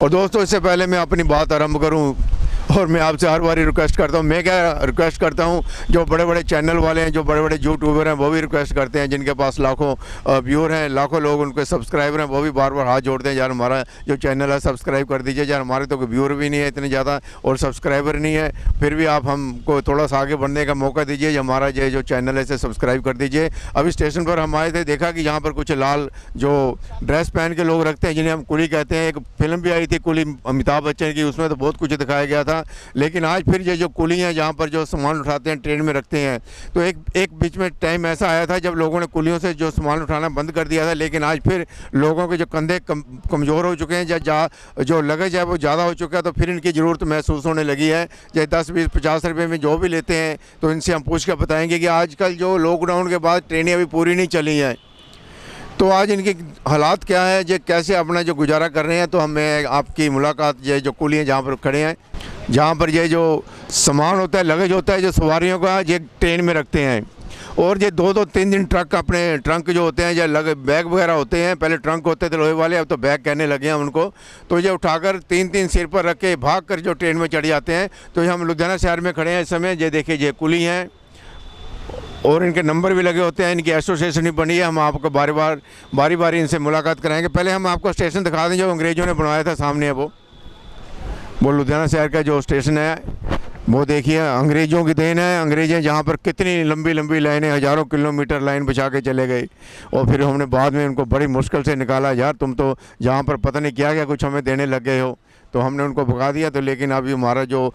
और दोस्तों, इससे पहले मैं अपनी बात आरंभ करूं और मैं आपसे हर बार रिक्वेस्ट करता हूं, मैं क्या रिक्वेस्ट करता हूं, जो बड़े बड़े चैनल वाले हैं, जो बड़े बड़े यूट्यूबर हैं, वो भी रिक्वेस्ट करते हैं, जिनके पास लाखों व्यूअर हैं, लाखों लोग उनके सब्सक्राइबर हैं, वो भी बार बार हाथ जोड़ते हैं, यार हमारा जो चैनल है सब्सक्राइब कर दीजिए, यार हमारे तो कोई व्यूअर भी नहीं है इतने ज़्यादा और सब्सक्राइबर नहीं है, फिर भी आप हमको थोड़ा सा आगे बढ़ने का मौका दीजिए, हमारा जो चैनल है इसे सब्सक्राइब कर दीजिए। अभी स्टेशन पर हम आए थे, देखा कि यहाँ पर कुछ लाल जो ड्रेस पहन के लोग रखते हैं, जिन्हें हम कुली कहते हैं। एक फिल्म भी आई थी कुली अमिताभ बच्चन की, उसमें तो बहुत कुछ दिखाया गया था, लेकिन आज फिर ये जो कुली हैं जहाँ पर जो सामान उठाते हैं, ट्रेन में रखते हैं, तो एक बीच में टाइम ऐसा आया था जब लोगों ने कुलियों से जो सामान उठाना बंद कर दिया था, लेकिन आज फिर लोगों के जो कंधे कमज़ोर हो चुके हैं या जो लगेज है वो ज़्यादा हो चुका है, तो फिर इनकी ज़रूरत महसूस होने लगी है। चाहे 10, 20, 50 रुपये में जो भी लेते हैं, तो इनसे हम पूछ कर बताएंगे कि आजकल जो लॉकडाउन के बाद ट्रेनें अभी पूरी नहीं चली हैं, तो आज इनके हालात क्या है, ये कैसे अपना जो गुजारा कर रहे हैं। तो हमें आपकी मुलाकात ये जो कुली हैं जहाँ पर खड़े हैं, जहाँ पर ये जो सामान होता है, लगेज होता है जो सवारियों का, ये ट्रेन में रखते हैं, और ये 2-2, 3 दिन ट्रक अपने ट्रंक जो होते हैं या बैग वगैरह होते हैं, पहले ट्रंक होते थे लोहे वाले, अब तो बैग कहने लगे हैं उनको, तो ये उठाकर 3-3 सिर पर रख के भाग कर जो ट्रेन में चढ़ जाते हैं। तो हम लुधियाना शहर में खड़े हैं इस समय, ये देखिए ये कुली हैं और इनके नंबर भी लगे होते हैं, इनकी एसोसिएशन भी बनी है। हम आपको बारी बारी इनसे मुलाकात कराएंगे। पहले हम आपको स्टेशन दिखा दें जो अंग्रेज़ों ने बनवाया था, सामने है वो लुधियाना शहर का जो स्टेशन है, वो देखिए अंग्रेज़ों की देन है। अंग्रेज़ें जहाँ पर कितनी लंबी लंबी लाइनें, हज़ारों किलोमीटर लाइन बिछा के चले गए, और फिर हमने बाद में उनको बड़ी मुश्किल से निकाला, यार तुम तो जहाँ पर पता नहीं क्या कुछ हमें देने लग गए हो, तो हमने उनको भगा दिया। तो लेकिन अभी हमारा जो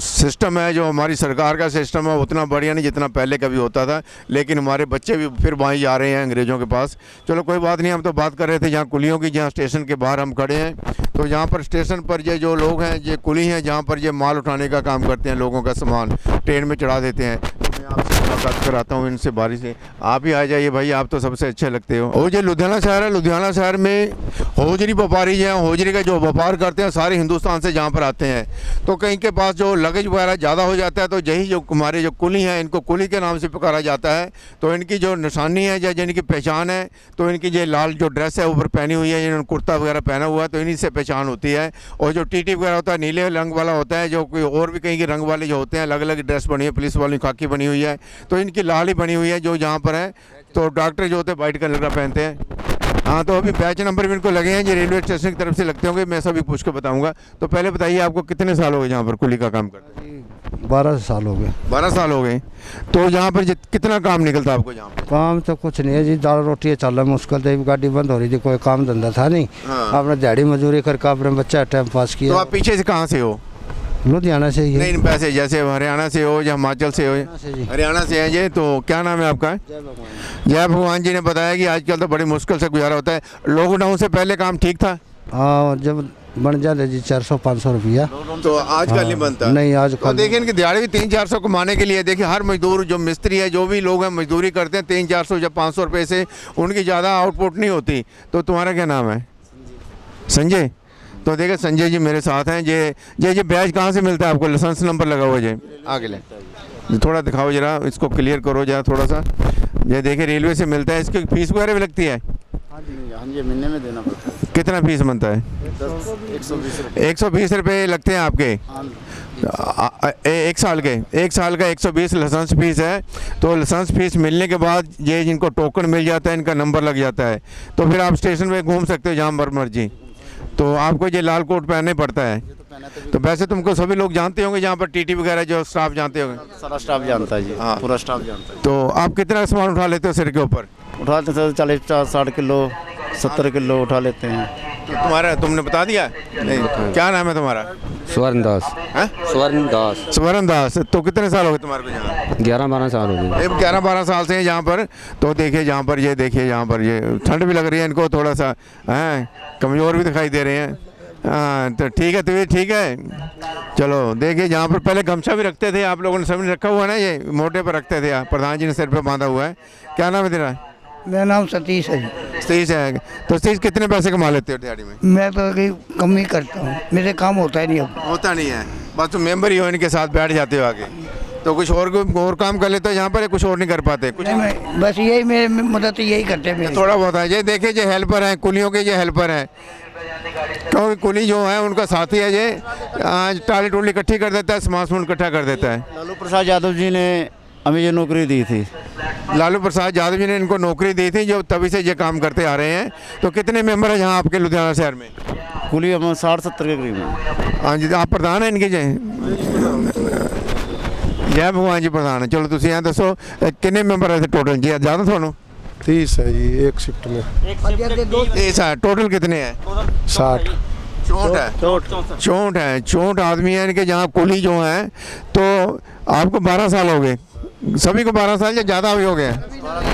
सिस्टम है, जो हमारी सरकार का सिस्टम है, उतना बढ़िया नहीं जितना पहले कभी होता था, लेकिन हमारे बच्चे भी फिर वहीं जा रहे हैं अंग्रेज़ों के पास। चलो कोई बात नहीं, हम तो बात कर रहे थे यहाँ कुलियों की, जहाँ स्टेशन के बाहर हम खड़े हैं। तो यहाँ पर स्टेशन पर ये जो लोग हैं, ये कुली हैं, जहाँ पर ये माल उठाने का काम करते हैं, लोगों का सामान ट्रेन में चढ़ा देते हैं। तो मैं आपसे मुलाकात कराता हूँ इनसे बारी से, आप ही आ जाइए भाई, आप तो सबसे अच्छे लगते हो। और ये लुधियाना शहर है, लुधियाना शहर में होजरी व्यापारी जो हैं, होजरी का जो व्यापार करते हैं, सारे हिंदुस्तान से जहाँ पर आते हैं। तो कहीं के पास जो लगेज वगैरह ज़्यादा हो जाता है, तो यही जो हमारे जो कुली हैं, इनको कुली के नाम से पुकारा जाता है। तो इनकी जो निशानी है या जिनकी पहचान है, तो इनकी जो लाल जो ड्रेस है ऊपर पहनी हुई है, इन्होंने कुर्ता वगैरह पहना हुआ है, तो इन्हीं से पहचान होती है। और जो टीटी वगैरह होता है, नीले रंग वाला होता है, जो कोई और भी कहीं के रंग वाले जो होते हैं, अलग अलग ड्रेस बनी है, पुलिस वाली खाकी बनी हुई है, तो इनकी लाल ही बनी हुई है जो जहाँ पर है। तो डॉक्टर जो होते हैं वाइट कलर का पहनते हैं। हाँ, तो अभी बैच नंबर भी इनको लगे हैं, ये रेलवे स्टेशन की तरफ से लगते होंगे, मैं सभी पूछ के बताऊंगा। तो पहले बताइए, आपको कितने साल हो गए यहाँ पर कुली का काम करते हैं? 12 साल हो गए। 12 साल हो गए। तो यहाँ पर कितना काम निकलता है आपको यहाँ पर? काम तो कुछ नहीं है जी, दाल रोटी चल रहा, मुश्किल थी, गाड़ी बंद हो रही थी, कोई काम धंधा था नहीं। हाँ। आपने दिहाड़ी मजदूरी करके अपने बच्चा टाइम पास किया। तो आप पीछे से कहाँ से हो? लुधियाना से ही है। नहीं, पैसे जैसे हरियाणा से हो या हिमाचल से हो? हरियाणा से हैं जी। तो क्या नाम है आपका? जय भगवान जी ने बताया कि आजकल तो बड़ी मुश्किल से गुजारा होता है। लॉकडाउन से पहले काम ठीक था? हाँ, जब बन जाते जी 400-500 रुपया। तो आजकल नहीं बनता? नहीं, आज तो देखिए इनकी दिहाड़ी भी 300-400 कमाने के लिए, देखिए हर मजदूर जो मिस्त्री है, जो भी लोग हैं मजदूरी करते हैं, 300-400 या 500 रुपये से उनकी ज़्यादा आउटपुट नहीं होती। तो तुम्हारा क्या नाम है? संजय। तो देखिए संजय जी मेरे साथ हैं। ये बैच कहाँ से मिलता है आपको? लाइसेंस नंबर लगा हुआ है, आगे ले थोड़ा दिखाओ जरा, इसको क्लियर करो जरा थोड़ा सा। ये देखिए रेलवे से मिलता है, इसकी फीस वगैरह भी लगती है? हाँ जी, महीने में देना पड़ता है। कितना फीस बनता है? 120 रुपये लगते हैं आपके एक साल के? एक साल का 120 लाइसेंस फीस है। तो लाइसेंस फीस मिलने के बाद ये जिनको टोकन मिल जाता है, इनका नंबर लग जाता है, तो फिर आप स्टेशन पे घूम सकते हो जहाँ मर्जी। तो आपको ये लाल कोट पहनना पड़ता है। तो वैसे तुमको सभी लोग जानते होंगे जहाँ पर टीटी वगैरह जो स्टाफ जानते होंगे? सारा स्टाफ जानता है जी। हाँ, पूरा स्टाफ जानता है। तो आप कितना सामान उठा लेते हो सिर के ऊपर? उठाते थे 40-60 किलो, 70 किलो उठा लेते हैं। तो तुमने बता दिया? नहीं, क्या नाम है तुम्हारा? स्वर्ण दास। स्वर्ण दास। स्वर्ण दास। तो कितने साल हो गए तुम्हारे को यहाँ? 11-12 साल हो गए। 11-12 साल से हैं यहाँ पर। तो देखिए यहाँ पर ये ठंड भी लग रही है इनको थोड़ा सा, हैं कमज़ोर भी दिखाई दे रहे हैं। हाँ, तो ठीक है, तो ये ठीक है। चलो देखिए, जहाँ पर पहले गमछा भी रखते थे, आप लोगों ने समझ रखा हुआ है ना, ये मोटे पर रखते थे, प्रधान जी ने सिर पर बांधा हुआ है। क्या नाम है तेरा? मेरा नाम सतीश है जी। सतीश है। तो सतीश कितने पैसे कमा लेते हो दिहाड़ी में? मैं तो कम ही करता हूँ, मेरे काम होता ही नहीं। अब होता नहीं है, बस तुम मेंबर ही हो, इनके साथ बैठ जाते हो आगे। तो कुछ और काम कर लेते हो यहाँ पर? कुछ और नहीं कर पाते? कुछ नहीं, बस यही मेरे मदद यही करते हैं। थोड़ा बहुत है। ये देखिए, ये हेल्पर हैं, कुलियों के ये हेल्पर हैं, क्योंकि कुली जो है उनका साथी है, ये टाली टोली इकट्ठी कर देता है, सामान सुमान इकट्ठा कर देता है। लालू प्रसाद यादव जी ने हमें ये नौकरी दी थी। लालू प्रसाद यादव जी ने इनको नौकरी दी थी, जो तभी से ये काम करते आ रहे हैं। तो कितने मेंबर हैं यहाँ आपके लुधियाना शहर में? कुली हम 60-70 के करीब हैं। हाँ जी, आप प्रधान हैं इनके? जय जय भगवान जी, प्रधान है। चलो तुम यहाँ दसो कितने मेंबर है टोटल जी? ज़्यादा थोड़ा 30 है जी एक शिफ्ट में। टोटल कितने हैं? 60। 64 है। 64 आदमी है इनके जहाँ कुली जो हैं। तो आपको 12 साल हो गए, सभी को 12 साल या ज़्यादा भी हो गया?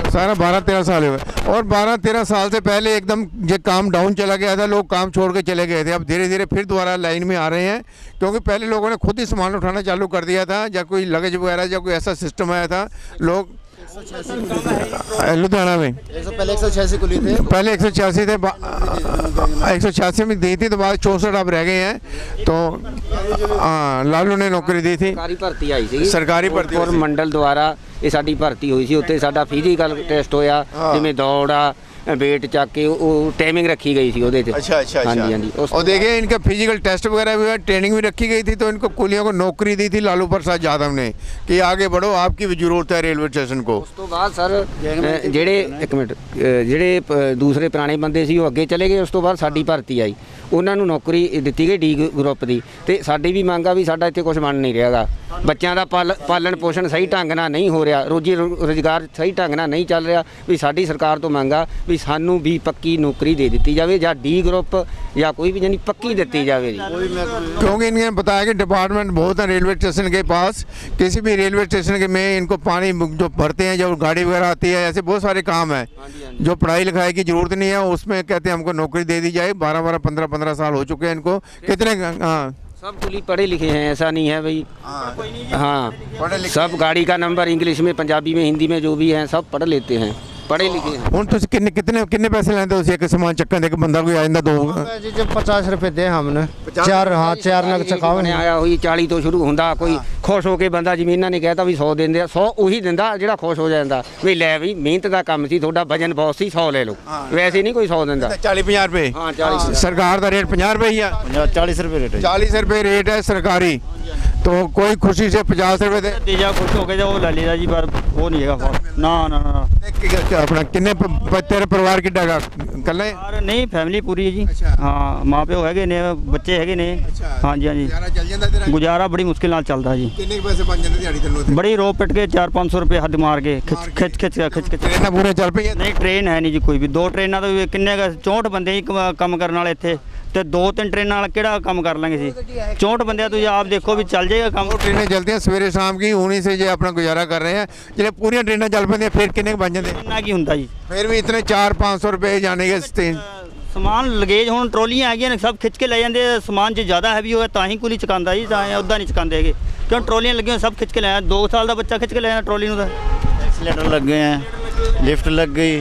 सारा 12-13 साल हो गए। और 12-13 साल से पहले एकदम ये काम डाउन चला गया था, लोग काम छोड़ के चले गए थे। अब धीरे धीरे फिर दोबारा लाइन में आ रहे हैं, क्योंकि पहले लोगों ने खुद ही सामान उठाना चालू कर दिया था, या कोई लगेज वगैरह या कोई ऐसा सिस्टम आया था। लोग लुधियाना में पहले 186 कुली थे, पहले 186 थे, 186 में दी थी, तो बाद 64 अब रह गए हैं। तो हाँ, लालू ने नौकरी दी थी, सरकारी भर्ती आई सी, सरकारी भर्ती और मंडल द्वारा ये साडी भर्ती हुई सी। उत्ते साडा फिजिकल टेस्ट होया, जिवें दौड़ आ, वेट चक के टाइमिंग रखी गई थी ਉਹਦੇ 'ਚ। अच्छा अच्छा हाँ जी हाँ जी। और देखिए इनका फिजिकल टेस्ट वगैरह भी हुआ, ट्रेनिंग भी रखी गई थी। तो इनको कुलियों को नौकरी दी थी लालू प्रसाद यादव ने कि आगे बढ़ो, आपकी भी जरूरत है रेलवे स्टेशन को। ਉਸ ਤੋਂ ਬਾਅਦ ਸਰ ਜਿਹੜੇ ਇੱਕ ਮਿੰਟ ਜਿਹੜੇ ਦੂਸਰੇ ਪੁਰਾਣੇ ਬੰਦੇ ਸੀ ਉਹ ਅੱਗੇ ਚਲੇ ਗਏ। ਉਸ ਤੋਂ ਬਾਅਦ ਸਾਡੀ ਭਰਤੀ ਆਈ, ਉਹਨਾਂ ਨੂੰ ਨੌਕਰੀ ਦਿੱਤੀ ਗਈ ਡੀ ਗਰੁੱਪ ਦੀ। ਤੇ ਸਾਡੀ ਵੀ ਮੰਗ ਆ ਵੀ ਸਾਡਾ ਇੱਥੇ ਕੁਝ ਬਣ ਨਹੀਂ ਰਿਹਾਗਾ, ਬੱਚਿਆਂ ਦਾ ਪਾਲਣ ਪੋਸ਼ਣ ਸਹੀ ਢੰਗ ਨਾਲ ਨਹੀਂ ਹੋ ਰਿਹਾ, ਰੋਜੀ ਰੁਜ਼ਗਾਰ ਸਹੀ ਢੰਗ ਨਾਲ ਨਹੀਂ ਚੱਲ ਰਿਹਾ। ਵੀ ਸਾਡੀ ਸਰਕਾਰ ਤੋਂ ਮੰਗ ਆ ਵੀ ਸਾਨੂੰ ਵੀ ਪੱਕੀ ਨੌਕਰੀ ਦੇ ਦਿੱਤੀ ਜਾਵੇ, ਜਾਂ ਡੀ ਗਰੁੱਪ ਜਾਂ ਕੋਈ भी यानी पक्की देती जावे जी। क्योंकि इन्हें बताया कि डिपार्टमेंट बहुत है रेलवे स्टेशन के पास, किसी भी रेलवे स्टेशन के में इनको पानी जो भरते हैं, जब गाड़ी वगैरह आती है, ऐसे बहुत सारे काम है जो पढ़ाई लिखाई की ज़रूरत नहीं है, उसमें कहते हैं हमको नौकरी दे दी जाए। 12-12, 15-15 साल हो चुके हैं इनको। कितने? हाँ, सब कुली पढ़े लिखे हैं, ऐसा नहीं है भाई। हाँ, सब गाड़ी का नंबर इंग्लिश में, पंजाबी में, हिंदी में जो भी हैं सब पढ़ लेते हैं, पढ़े लिखे हैं। ਹੁਣ ਤੁਸੀਂ ਕਿੰਨੇ ਪੈਸੇ ਲੈਂਦੇ ਹੋ? ਇੱਕ ਸਮਾਨ ਚੱਕਣ ਦੇ, ਇੱਕ ਬੰਦਾ ਕੋਈ ਆ ਜਾਂਦਾ ਦੋ? जी जब 50 रुपए दे हमने 4 नग चकाओ ਨੇ ਆਇਆ ਹੋਈ 40 ਤੋਂ ਸ਼ੁਰੂ ਹੁੰਦਾ। ਕੋਈ ਖੁਸ਼ ਹੋ ਕੇ ਬੰਦਾ, ਜਿਵੇਂ ਇਹਨਾਂ ਨੇ ਕਹਿਤਾ ਵੀ 100 ਦਿੰਦੇ ਆ, 100 ਉਹੀ ਦਿੰਦਾ ਜਿਹੜਾ ਖੁਸ਼ ਹੋ ਜਾਂਦਾ ਵੀ ਲੈ ਵੀ ਮਿਹਨਤ ਦਾ ਕੰਮ ਸੀ, ਤੁਹਾਡਾ ਵਜਨ ਬਹੁਤ ਸੀ, 100 ਲੈ ਲਓ। ਵੈਸੇ ਨਹੀਂ ਕੋਈ 100 ਦਿੰਦਾ। 40-50 रुपए? हाँ 40। सरकार का रेट 50 रुपए ही है? 40 रुपये रेट है। 40 रुपए रेट है सरकारी। तो कोई खुशी से 50 रुपए दे दीजा खुश हो के वो ले लिया जी, पर वो नहीं है ना ना ना। अपना किन्ने तेरे परिवार की डगा कल नहीं फैमिली पूरी है जी। हाँ, माँ प्यो है ने, बच्चे है ने। हाँ जी हाँ जी, चल जाता तेरा? गुजारा बड़ी मुश्किल नाल चलता है जी। किन्ने पैसे बन जाते दिहाड़ी तैनूं? बड़ी रो पिट के 400-500 रुपये हद मार के खिच ट्रेन पूरे चल पई? नहीं ट्रेन है नहीं जी कोई भी। 2 ट्रेना तो किन्ने 64 बंदे ही कम करने वाले इत्थे, ਤੇ 2-3 ट्रेना वाला केड़ा काम कर लेंगे जी? 64 बंदे तो आप देखो भी चल जाएगा काम। ट्रेनें चलती हैं सवेरे शाम की, उन्हीं से जो अपना गुजारा कर रहे हैं। जब पूरी ट्रेनें चल पैंदियां फिर किन्ने बन जाते? ना की हुंदा जी, फिर भी इतने 400-500 रुपए जाने के समान लगेज हुण ट्रोलियां आ गई सब खिच के ले जाते। समान जो ज़्यादा हैवी होगा तां ही कुली चकांदा जी, तां उदा नहीं चकांदे है, क्यों ट्रोलियां लगी सब खिच के ले आया। 2 साल का बच्चा खिच के ले आया ट्रोली में। एक्सीलेटर लग गए हैं, लिफ्ट लग गई,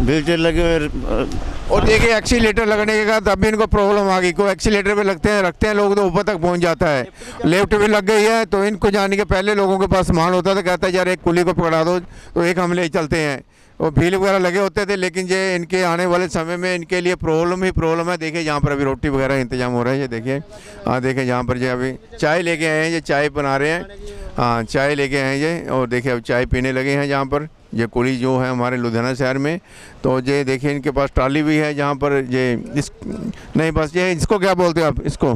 व्हीलचेयर लगे हुए। और देखिए एक्सीलेटर लगने के बाद तब भी इनको प्रॉब्लम आ गई। कोई एक्सीलेटर पे रखते हैं लोग तो ऊपर तक पहुंच जाता है। लिफ्ट भी लग गई है, तो इनको जाने के पहले लोगों के पास सामान होता था, कहता है यार एक कुली को पकड़ा दो तो एक हम ले चलते हैं। और भील वगैरह लगे होते थे, लेकिन ये इनके आने वाले समय में इनके लिए प्रॉब्लम ही प्रॉब्लम है। देखिए यहाँ पर अभी रोटी वगैरह इंतजाम हो रहा है, ये देखिए। हाँ देखिए यहाँ पर जो अभी चाय लेके आए हैं, ये चाय बना रहे हैं। हाँ चाय लेके आए हैं ये, और देखिए अब चाय पीने लगे हैं जहाँ पर ये कुली जो है हमारे लुधियाना शहर में। तो ये देखिए इनके पास ट्रॉली भी है जहाँ पर ये नहीं बस ये इसको क्या बोलते हो आप? इसको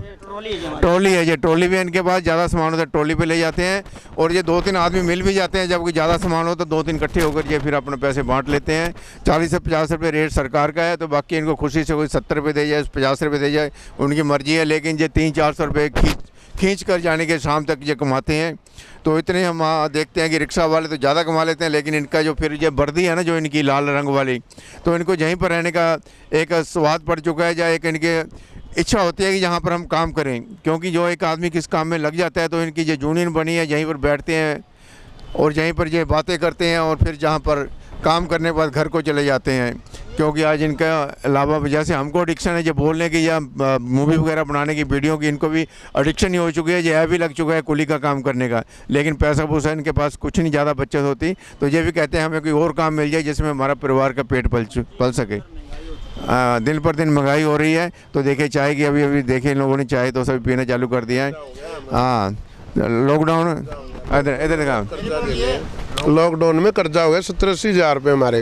ट्रॉली है। ये ट्रॉली भी है इनके पास, ज़्यादा सामान होता है ट्रॉली पे ले जाते हैं। और ये 2-3 आदमी मिल भी जाते हैं, जब कोई ज़्यादा सामान हो तो 2-3 इकट्ठे होकर ये फिर अपने पैसे बांट लेते हैं। 40 से 50 रुपये रेट सरकार का है, तो बाकी इनको खुशी से कोई 70 रुपये दे जाए, 50 रुपये दे जाए, उनकी मर्जी है। लेकिन ये 300-400 रुपये खींच कर जाने के शाम तक ये कमाते हैं। तो इतने हम देखते हैं कि रिक्शा वाले तो ज़्यादा कमा लेते हैं, लेकिन इनका जो फिर ये वर्दी है ना जो इनकी लाल रंग वाली, तो इनको यहीं पर रहने का एक स्वाद पड़ चुका है, या एक इनके इच्छा होती है कि यहाँ पर हम काम करें। क्योंकि जो एक आदमी किस काम में लग जाता है तो इनकी जो यूनियन बनी है, यहीं पर बैठते हैं और यहीं पर ये बातें करते हैं, और फिर जहाँ पर काम करने के बाद घर को चले जाते हैं। क्योंकि आज इनका अलावा जैसे हमको एडिक्शन है जो बोलने की या मूवी वगैरह बनाने की, वीडियो की, इनको भी एडिक्शन ही हो चुकी है, ये है भी लग चुका है कुली का काम करने का। लेकिन पैसा पूसा इनके पास कुछ नहीं, ज़्यादा बचत होती, तो ये भी कहते हैं हमें कोई और काम मिल जाए जिसमें हमारा परिवार का पेट पल सके। दिन पर दिन महंगाई हो रही है। तो देखिए चाय की अभी अभी देखिए इन लोगों ने चाय तो सभी पीना चालू कर दिया है। हाँ, लॉकडाउन इधर इधर का लॉकडाउन में कर्जा हो गया 70-80 हज़ार रुपये हमारे,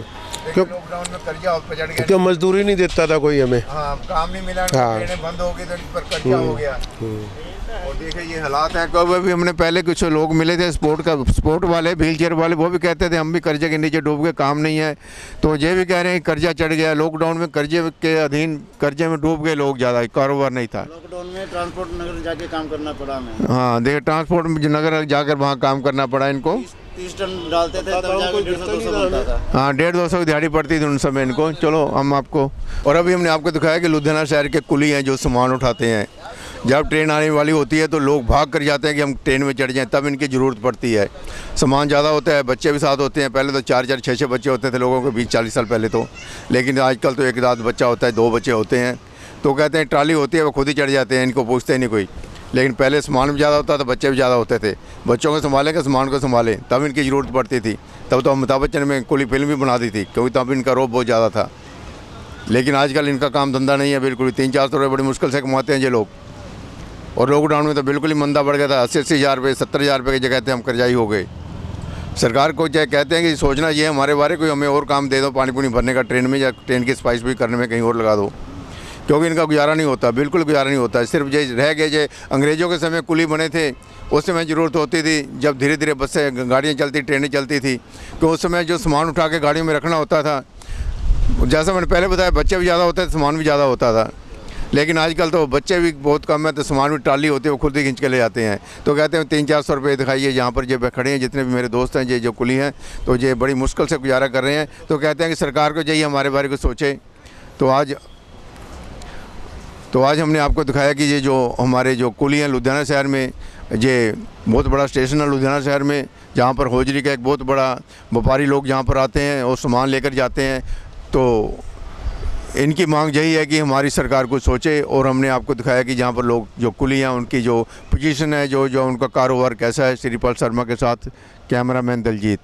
क्यों लॉकडाउन में कर्जा उस पर चढ़ गया। क्यों मजदूरी नहीं देता था कोई हमें। हाँ, काम नहीं मिला, हाँ। ट्रेनें बंद हो गई तो इन पर कर्जा हो गया। और देखिए ये हालात हैं। कभी भी हमने पहले कुछ लोग मिले थे स्पोर्ट वाले, व्हील चेयर वाले, वो भी कहते थे हम भी कर्जे के नीचे डूब गए, काम नहीं है। तो ये भी कह रहे हैं कर्जा चढ़ गया, लॉकडाउन में कर्जे के अधीन कर्जे में डूब गए लोग, ज़्यादा कारोबार नहीं था। लॉकडाउन में ट्रांसपोर्ट नगर जाके काम करना पड़ा हमें। हाँ, देखिए ट्रांसपोर्ट नगर जाकर वहाँ काम करना पड़ा इनको। 30 टन डालते थे तब जाके 150-200 बनता था। हाँ, 150-200 की दिहाड़ी पड़ती थी उन समय इनको। चलो हम आपको, और अभी हमने आपको दिखाया कि लुधियाना शहर के कुली हैं जो सामान उठाते हैं। जब ट्रेन आने वाली होती है तो लोग भाग कर जाते हैं कि हम ट्रेन में चढ़ जाएं, तब इनकी ज़रूरत पड़ती है। सामान ज़्यादा होता है, बच्चे भी साथ होते हैं। पहले तो 4-4, 6-6 बच्चे होते थे लोगों के बीच 40 साल पहले तो, लेकिन आजकल तो एक आध बच्चा होता है, 2 बच्चे होते हैं। तो कहते हैं ट्राली होती है वो खुद ही चढ़ जाते हैं, इनको पूछते नहीं कोई। लेकिन पहले सामान भी ज़्यादा होता था, बच्चे भी ज़्यादा होते थे। बच्चों को संभालें कि सामान को संभालें, तब इनकी ज़रूरत पड़ती थी। तब तो अमिताभ बच्चन में कुली फिल्म भी बना दी थी, क्योंकि तब इनका रोब बहुत ज़्यादा था। लेकिन आजकल इनका काम धंधा नहीं है बिल्कुल। 300-400 रुपये बड़ी मुश्किल से कमाते हैं ये लोग। और लॉकडाउन में तो बिल्कुल ही मंदा बढ़ गया था। 80-80 हज़ार रुपये, 70 हज़ार रुपये की जगह थे हम कर्जाई हो गए। सरकार को चाहे कहते हैं कि सोचना ये हमारे बारे, कोई हमें और काम दे दो, पानी पूनी भरने का ट्रेन में, या ट्रेन की सफाई भी करने में कहीं और लगा दो, क्योंकि इनका गुजारा नहीं होता, बिल्कुल गुजारा नहीं होता। सिर्फ ये रह गए जो अंग्रेज़ों के समय कुली बने थे, उस समय ज़रूरत होती थी जब धीरे धीरे बसें गाड़ियाँ चलती, ट्रेनें चलती थी, तो उस समय जो सामान उठा के गाड़ियों में रखना होता था। जैसा मैंने पहले बताया, बच्चे भी ज़्यादा होते थे, सामान भी ज़्यादा होता था। लेकिन आजकल तो बच्चे भी बहुत कम है, तो सामान भी ट्राली होती है वो खुद ही खींच के ले जाते हैं। तो कहते हैं 300-400 रुपये दिखाइए। यहाँ पर जो खड़े हैं जितने भी मेरे दोस्त हैं, ये जो कुली हैं, तो ये बड़ी मुश्किल से गुजारा कर रहे हैं। तो कहते हैं कि सरकार को चाहिए हमारे बारे को सोचे। तो आज हमने आपको दिखाया कि ये जो हमारे जो कुली हैं लुधियाना शहर में, ये बहुत बड़ा स्टेशन है लुधियाना शहर में, जहाँ पर होजरी का एक बहुत बड़ा व्यापारी लोग जहाँ पर आते हैं और सामान लेकर जाते हैं। तो इनकी मांग यही है कि हमारी सरकार कुछ सोचे। और हमने आपको दिखाया कि जहाँ पर लोग जो कुली हैं उनकी जो पोजीशन है, जो उनका कारोबार कैसा है। श्रीपाल शर्मा के साथ कैमरामैन दलजीत।